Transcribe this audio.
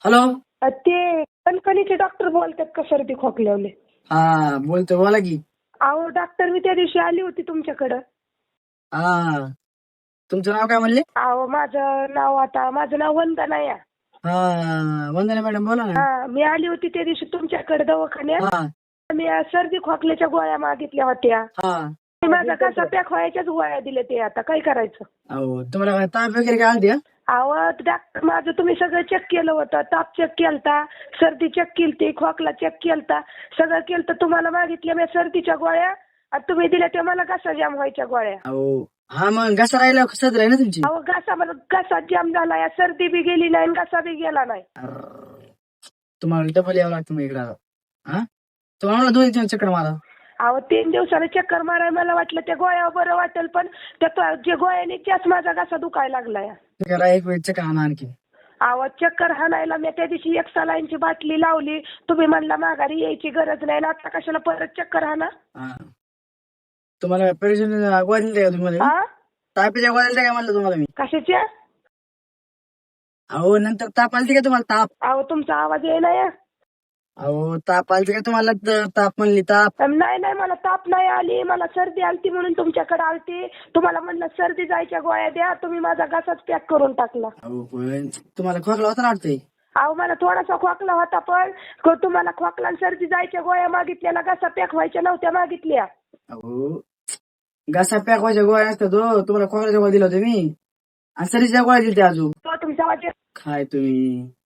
Hello. ते कणकणीचे doctor बोलतात का सर्दी खोकल्यावले? हा बोलतो, बोला की. अहो डॉक्टर, मी त्या दिवशी आली होती तुमच्याकडं. हा, तुमचं नाव काय म्हणले? अहो माझं नाव वंदना या. हा, वंदना मॅडम बोला ना. हा, मी आली होती त्या दिवशी तुमच्याकडे दवाखान्यात. हा मी सर्दी खोकल्याच्या गोळ्या मागितल्या होत्या. हा. माझा कसा पॅक व्हायच्याच गोळ्या दिल्या ते, आता काय करायचं? अहो तुम्हाला काय ताप वगैरे काय आलती का? अहो डॉक्टर, माझं तुम्ही सगळं चेक केलं होतं. ताप चेक केलता, सर्दी चेक केलती, खोकला चेक केलता, सगळं केलं. तर तुम्हाला मागितल्या मी सर्दीच्या गोळ्या आणि तुम्ही दिल्या त्या मला घसा जाम व्हायच्या गोळ्या. अहो हा, मग घसा राहिला सदर आहे ना तुमची. अहो घसा जाम झाला या, सर्दी बी गेली नाही आणि घसा बी गेला नाही. तुम्हाला डबल यावं लागतं मग इकडं. हा, तुम्हाला 2 चक्कर मारा. अहो 3 दिवसाने चक्कर माराय मला वाटलं त्या गोळ्या बरं वाटेल, पण त्या जे गोळ्याने त्याच माझा घसा दुखायला लागलाय. करा एक वेळ चक्कर आणा आणखी. अहो चक्कर हाणायला मी त्या दिवशी 1 सलाईनची बाटली लावली. तुम्ही म्हणला माघारी यायची गरज नाही, आता कशाला परत चक्कर हाणा? हा, तुम्हाला पेरेशन गोळ्या दिल्या का तुम्हाला? हा, तापाच्या गोळ्या दिल्या काय म्हणलं तुम्हाला मी? कशाच्या? अहो नंतर ताप आलती का तुम्हाला? ताप. अहो तुमचा आवाज येईना या. अहो ताप आलती का तुम्हाला? ताप म्हणली ताप. नाही, मला ताप नाही आली, मला सर्दी आलती म्हणून तुमच्याकडे आलती. तुम्हाला म्हणलं सर्दी जायच्या गोळ्या द्या, तुम्ही माझा घसाच पॅक करून टाकला. अहो पण तुम्हाला खोकला होता ना वाटतंय? अहो मला थोडासा खोकला होता, पण तुम्हाला खोकला आणि सर्दी जायच्या गोळ्या मागितल्या, घसा पॅक व्हायच्या नव्हत्या मागितल्या. अहो घसा पॅक व्हायच्या गोळ्या नसतात हो. तुम्हाला खोकल्याच्या गोळ्या दिल्या होत्या मी, आणि सर्दीच्या गोळ्या दिल्या अजून. तो तुमचा आवाज काय तुम्ही